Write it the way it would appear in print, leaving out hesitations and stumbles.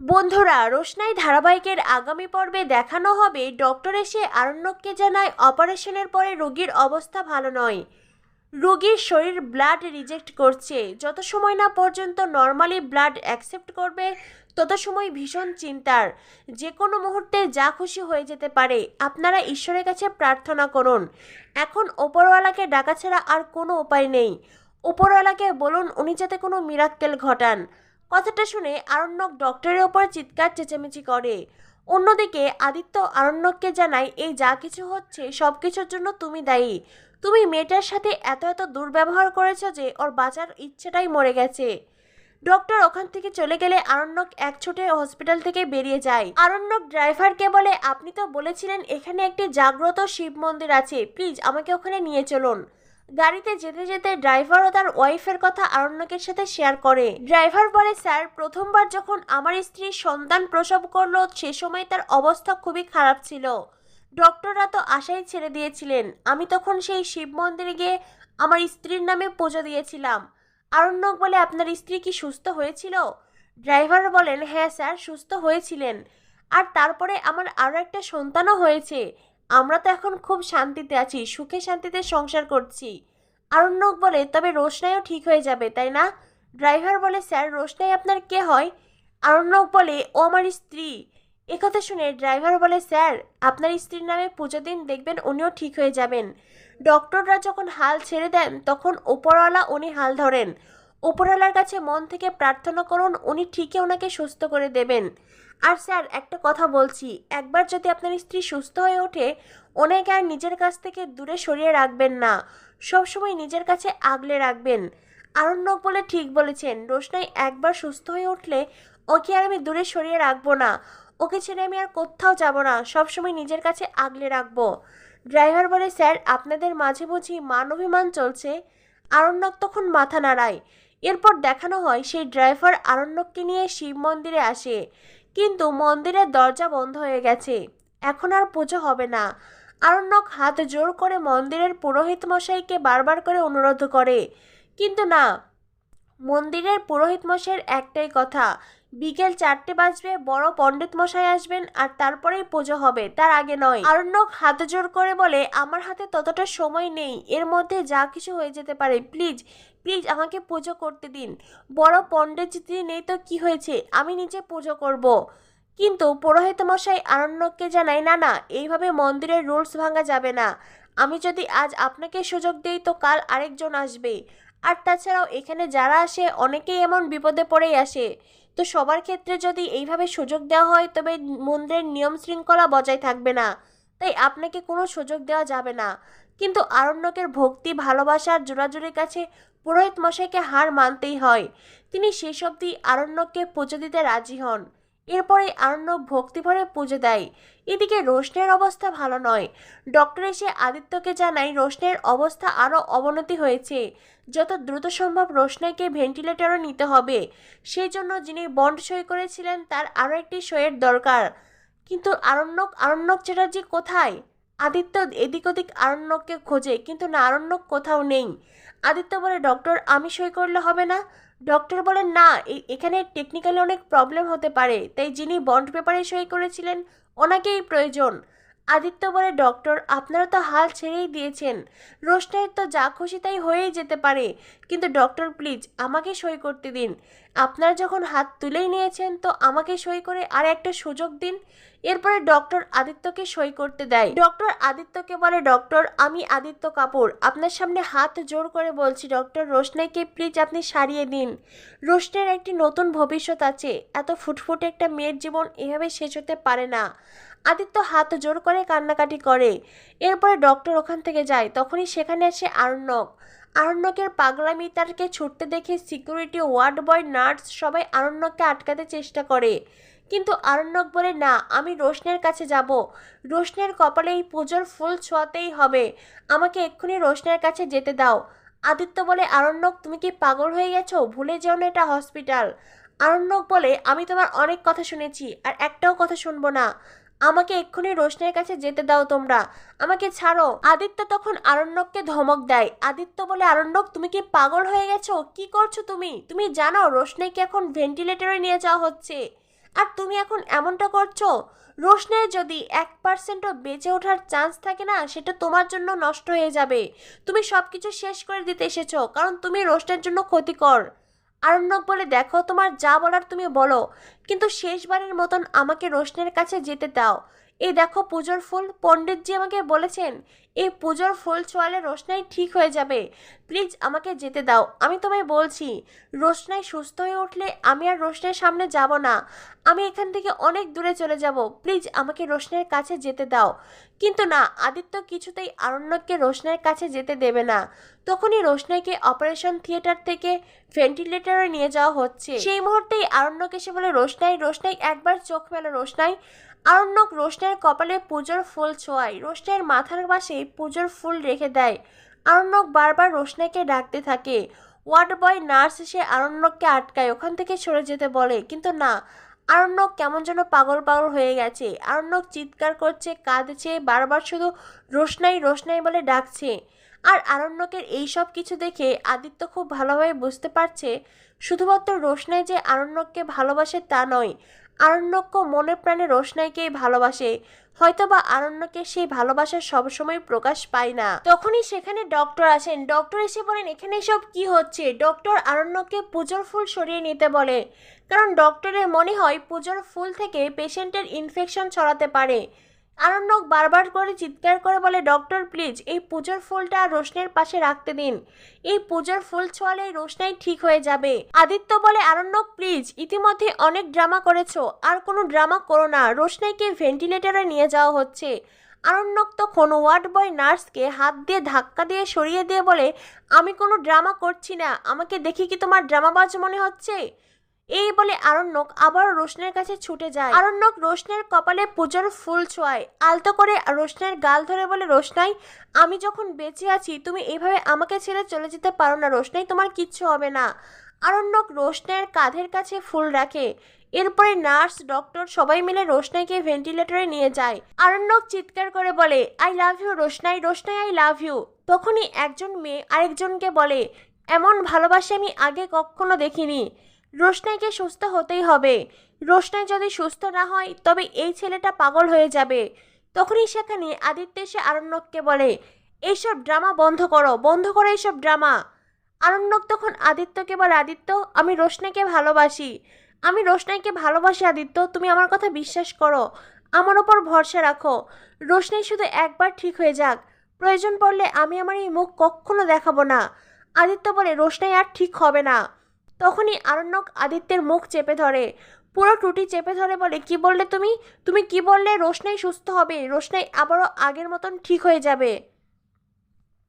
বন্ধুরা, রোশনাই ধারাবাহিকের আগামী পর্বে দেখানো হবে ডক্টর এসে আরণ্যককে জানায় অপারেশনের পরে রোগীর অবস্থা ভালো নয়। রোগীর শরীর ব্লাড রিজেক্ট করছে, যত সময় না পর্যন্ত নর্মালি ব্লাড অ্যাকসেপ্ট করবে তত সময় ভীষণ চিন্তার। যে কোনো মুহূর্তে যা খুশি হয়ে যেতে পারে। আপনারা ঈশ্বরের কাছে প্রার্থনা করুন। এখন ওপরওয়ালাকে ডাকা ছাড়া আর কোনো উপায় নেই। ওপরওয়ালাকে বলুন উনি যাতে কোনো মিরাক্কেল ঘটান। কথাটা শুনে আরণ্যক ডক্টরের ওপর চিৎকার চেঁচামেচি করে। অন্যদিকে আদিত্য আরণ্যককে জানায়, এই যা কিছু হচ্ছে সব কিছুর জন্য তুমি দায়ী। তুমি মেয়েটার সাথে এত এত দুর্ব্যবহার করেছো যে ওর বাঁচার ইচ্ছেটাই মরে গেছে। ডক্টর ওখান থেকে চলে গেলে আরণ্যক এক ছুটে হসপিটাল থেকে বেরিয়ে যায়। আরণ্যক ড্রাইভারকে বলে, আপনি তো বলেছিলেন এখানে একটি জাগ্রত শিব মন্দির আছে, প্লিজ আমাকে ওখানে নিয়ে চলুন। গাড়িতে যেতে যেতে ড্রাইভারও তার ওয়াইফের কথা আরণ্যকের সাথে শেয়ার করে। ড্রাইভার বলে, স্যার প্রথমবার যখন আমার স্ত্রী সন্তান প্রসব করলো সে সময় তার অবস্থা খুবই খারাপ ছিল। ডক্টররা তো আশাই ছেড়ে দিয়েছিলেন। আমি তখন সেই শিব মন্দিরে গিয়ে আমার স্ত্রীর নামে পুজো দিয়েছিলাম। আরণ্যক বলে, আপনার স্ত্রী কি সুস্থ হয়েছিল? ড্রাইভার বলেন, হ্যাঁ স্যার, সুস্থ হয়েছিলেন। আর তারপরে আমার আরও একটা সন্তানও হয়েছে। আমরা তো এখন খুব শান্তিতে আছি, সুখে শান্তিতে সংসার করছি। আরণ্যক বলে, তবে রোশনাইও ঠিক হয়ে যাবে তাই না? ড্রাইভার বলে, স্যার রোশনাই আপনার কে হয়? আরণ্যক বলে, ও আমার স্ত্রী। একথা শুনে ড্রাইভার বলে, স্যার আপনার স্ত্রীর নামে পুজো দিন, দেখবেন উনিও ঠিক হয়ে যাবেন। ডক্টররা যখন হাল ছেড়ে দেন তখন ওপরওয়ালা উনি হাল ধরেন। ওপরওয়ালার কাছে মন থেকে প্রার্থনা করুন, উনি ঠিকই ওনাকে সুস্থ করে দেবেন। আর স্যার একটা কথা বলছি, একবার যদি আপনার স্ত্রী সুস্থ হয়ে ওঠে ওনাকে আর নিজের কাছ থেকে দূরে সরিয়ে রাখবেন না, সবসময় নিজের কাছে আগলে রাখবেন। আরণ্যক বলে, ঠিক বলেছেন, রোশনাই একবার সুস্থ হয়ে উঠলে ওকে আর আমি দূরে সরিয়ে রাখবো না। ওকে ছেড়ে আমি আর কোথাও যাব না, সবসময় নিজের কাছে আগলে রাখবো। ড্রাইভার বলে, স্যার আপনাদের মাঝে বুঝি মান অভিমান চলছে? আরণ্যক তখন মাথা নাড়ায়। এরপর দেখানো হয় সেই ড্রাইভার আরণ্যককে নিয়ে শিব মন্দিরে আসে, কিন্তু মন্দিরের দরজা বন্ধ হয়ে গেছে। এখন আর পুজো হবে না। আরণ্যক হাত জোর করে মন্দিরের পুরোহিত মশাইকে বারবার করে অনুরোধ করে, কিন্তু না। মন্দিরের পুরোহিত মশাইয়ের একটাই কথা, বিকেল 4টে বাজবে, বড় পণ্ডিত মশাই আসবেন আর তারপরেই পুজো হবে, তার আগে নয়। আরণ্যক হাত জোর করে বলে, আমার হাতে ততটা সময় নেই, এর মধ্যে যা কিছু হয়ে যেতে পারে, প্লিজ প্লিজ আমাকে পুজো করতে দিন। বড় পণ্ডিত যদি নেই তো কি হয়েছে, আমি নিজে পুজো করব। কিন্তু পুরোহিত মশাই আরণ্যককে জানায়, না না, এইভাবে মন্দিরের রুলস ভাঙা যাবে না। আমি যদি আজ আপনাকে সুযোগ দিই তো কাল আরেকজন আসবে। আর তাছাড়াও এখানে যারা আসে অনেকেই এমন বিপদে পড়েই আসে, তো সবার ক্ষেত্রে যদি এইভাবে সুযোগ দেওয়া হয় তবে মন্দিরের নিয়ম শৃঙ্খলা বজায় থাকবে না, তাই আপনাকে কোনো সুযোগ দেওয়া যাবে না। কিন্তু আরণ্যকের ভক্তি ভালোবাসার জোরাজুরির কাছে পুরোহিত মশাইকে হার মানতেই হয়। তিনি শেষ অবধি আরণ্যককে পুজো দিতে রাজি হন। এরপরে আরণ্যক ভক্তিভরে পুজো দেয়। এদিকে রোশনের অবস্থা ভালো নয়। ডক্টর এসে আদিত্যকে জানায় রোশনের অবস্থা আরও অবনতি হয়েছে, যত দ্রুত সম্ভব রোশনাইকে ভেন্টিলেটরও নিতে হবে। সেই জন্য যিনি বন্ড সই করেছিলেন তার আরও একটি সইয়ের দরকার। কিন্তু আরণ্যক চ্যাটার্জি কোথায়? আদিত্য এদিক ওদিক আরণ্যককে খোঁজে, কিন্তু না, আরণ্যক কোথাও নেই। আদিত্য বলে, ডক্টর আমি সই করলে হবে না? ডক্টর বলেন, না, এখানে টেকনিক্যালি অনেক প্রবলেম হতে পারে, তাই যিনি বন্ড পেপারে সই করেছিলেন ওনাকেই প্রয়োজন। আদিত্য বলে, ডক্টর আপনারা তো হাল ছেড়েই দিয়েছেন, রোশনাইয়ের তো যা খুশি তাই হয়েই যেতে পারে, কিন্তু ডক্টর প্লিজ আমাকে সই করতে দিন। আপনারা যখন হাত তুলেই নিয়েছেন তো আমাকে সই করে আর একটা সুযোগ দিন। এরপরে ডক্টর আদিত্যকে সই করতে দেয়। ডক্টর আদিত্যকে বলে, ডক্টর আমি আদিত্য কাপুর আপনার সামনে হাত জোর করে বলছি, ডক্টর রোশনাইকে প্লিজ আপনি সারিয়ে দিন। রোশনাইয়ের একটি নতুন ভবিষ্যৎ আছে, এত ফুটফুটে একটা মেয়ের জীবন এভাবে শেষ হতে পারে না। আদিত্য হাত জোর করে কান্নাকাটি করে। এরপরে ডক্টর ওখান থেকে যায়, তখনই সেখানে আসে আরণ্যক। আরণ্যকের পাগলামি তারকে ছুটতে দেখে সিকিউরিটি, ওয়ার্ড বয়, নার্স সবাই আরণ্যককে আটকাতে চেষ্টা করে, কিন্তু আরণ্যক বলে, না, আমি রোশনের কাছে যাব। রোশনের কপালে এই পুজোর ফুল ছোঁয়াতেই হবে, আমাকে এক্ষুনি রোশনের কাছে যেতে দাও। আদিত্য বলে, আরণ্যক তুমি কি পাগল হয়ে গেছো? ভুলে যেও না এটা হসপিটাল। আরণ্যক বলে, আমি তোমার অনেক কথা শুনেছি আর একটাও কথা শুনবো না, আমাকে এক্ষুনি রোশনের কাছে যেতে দাও, তোমরা আমাকে ছাড়ো। আদিত্য তখন আরণ্যককে ধমক দেয়। আদিত্য বলে, আরণ্যক তুমি কি পাগল হয়ে গেছো? কি করছো তুমি? তুমি জানো রোশনাইকে এখন ভেন্টিলেটরে নিয়ে যাওয়া হচ্ছে। আর তুমি এখন এমনটা করছো। রোশনের যদি 1%ও বেঁচে ওঠার চান্স থাকে না, সেটা তোমার জন্য নষ্ট হয়ে যাবে। তুমি সব কিছু শেষ করে দিতে এসেছো, কারণ তুমি রোশনের জন্য ক্ষতিকর। আরণ্যক বলে, দেখো তোমার যা বলার তুমি বলো, কিন্তু শেষবারের মতন আমাকে রোশনের কাছে যেতে দাও। এই দেখো পুজোর ফুল, পণ্ডিতজি আমাকে বলেছেন এই পুজোর ফুল ছোঁয়ালে রোশনাই ঠিক হয়ে যাবে। প্লিজ আমাকে যেতে দাও। আমি তোমায় বলছি, রোশনাই সুস্থ হয়ে উঠলে আমি আর রোশনের সামনে যাব না। আমি এখান থেকে অনেক দূরে চলে যাব। প্লিজ আমাকে রোশনের কাছে যেতে দাও। কিন্তু না, আদিত্য কিছুতেই আরণ্যককে রোশনের কাছে যেতে দেবে না। তখনই রোশনাইকে অপারেশন থিয়েটার থেকে ভেন্টিলেটরে নিয়ে যাওয়া হচ্ছে। সেই মুহূর্তেই আরণ্যক এসে বলে, রোশনাই, রোশনাই একবার চোখ মেলো রোশনাই। আরণ্যক রোশনের কপালে পুজোর ফুল ছোঁয়ায়, রোশনের মাথার পাশে পুজোর ফুল রেখে দেয়। আরণ্যক বারবার রোশনাইকে ডাকতে থাকে। ওয়ার্ড বয় নার্স এসে আরণ্যককে আটকায়, ওখান থেকে সরে যেতে বলে, কিন্তু না, আরণ্যক কেমন যেন পাগল পাগল হয়ে গেছে। আরণ্যক চিৎকার করছে, কাঁদছে, বারবার শুধু রোশনাই রোশনাই বলে ডাকছে। আর আরণ্যকের এইসব কিছু দেখে আদিত্য খুব ভালোভাবে বুঝতে পারছে শুধুমাত্র রোশনাই যে আরণ্যককে ভালোবাসে তা নয়, আরণ্যক মনে প্রাণে রোশনাইকেই ভালোবাসে। হয়তোবা আরণ্যকের সেই ভালোবাসা সবসময় প্রকাশ পায় না। তখনই সেখানে ডক্টর আসেন। ডক্টর এসে বলেন, এখানে সব কি হচ্ছে। ডক্টর আরণ্যককে পুজোর ফুল সরিয়ে নিতে বলে, কারণ ডক্টরের মনে হয় পুজোর ফুল থেকে পেশেন্টের ইনফেকশন ছড়াতে পারে। আরণ্যক বারবার করে চিৎকার করে বলে, ডক্টর প্লিজ এই পুজোর ফুলটা রোশনের পাশে রাখতে দিন। এই পুজোর ফুল ছোঁয়ালে রোশনাই ঠিক হয়ে যাবে। আদিত্য বলে, আরণ্যক প্লিজ, ইতিমধ্যে অনেক ড্রামা করেছো, আর কোনো ড্রামা করো না। রোশনাইকে ভেন্টিলেটরে নিয়ে যাওয়া হচ্ছে। আরণ্যক তখন ওয়ার্ড বয় নার্সকে হাত দিয়ে ধাক্কা দিয়ে সরিয়ে দিয়ে বলে, আমি কোনো ড্রামা করছি না, আমাকে দেখি কি তোমার ড্রামাবাজ মনে হচ্ছে। এই বলে আরণ্যক আবার রোশনের কাছে ছুটে যায়। আরণ্যক রোশনের কপালে পুজোর ফুল ছোঁয়ায়, আলতো করে রোশনের গাল ধরে বলে, রোশনাই, আমি যখন বেঁচে আছি তুমি এইভাবে আমাকে ছেড়ে চলে যেতে পারো না। রোশনাই, তোমার কিচ্ছু হবে না। আরণ্যক রোশনের কাঁধের কাছে ফুল রাখে। এরপরে নার্স, ডক্টর সবাই মিলে রোশনাইকে ভেন্টিলেটরে নিয়ে যায়। আরণ্যক চিৎকার করে বলে, I love you Roshnai, Roshnai I love you. তখনই একজন মেয়ে আরেকজনকে বলে, এমন ভালোবাসা আমি আগে কখনো দেখিনি। রোশনাইকে সুস্থ হতেই হবে। রোশনাই যদি সুস্থ না হয় তবে এই ছেলেটা পাগল হয়ে যাবে। তখনই সেখানে আদিত্য এসে আরণ্যককে বলে, এইসব ড্রামা বন্ধ করো, বন্ধ করো এইসব ড্রামা। আরণ্যক তখন আদিত্যকে বলে, আদিত্য, আমি রোশনাইকে ভালোবাসি, আমি রোশনাইকে ভালোবাসি। আদিত্য, তুমি আমার কথা বিশ্বাস করো, আমার ওপর ভরসা রাখো। রোশনাই শুধু একবার ঠিক হয়ে যাক, প্রয়োজন পড়লে আমি আমার এই মুখ কখনো দেখাবো না। আদিত্য বলে, রোশনাই আর ঠিক হবে না। তখনই আরণ্যক আদিত্যের মুখ চেপে ধরে, পুরো টুটি চেপে ধরে বলে, কি বললে তুমি? তুমি কি বললে? রোশনাই সুস্থ হবে, রোশনাই আবারও আগের মতন ঠিক হয়ে যাবে।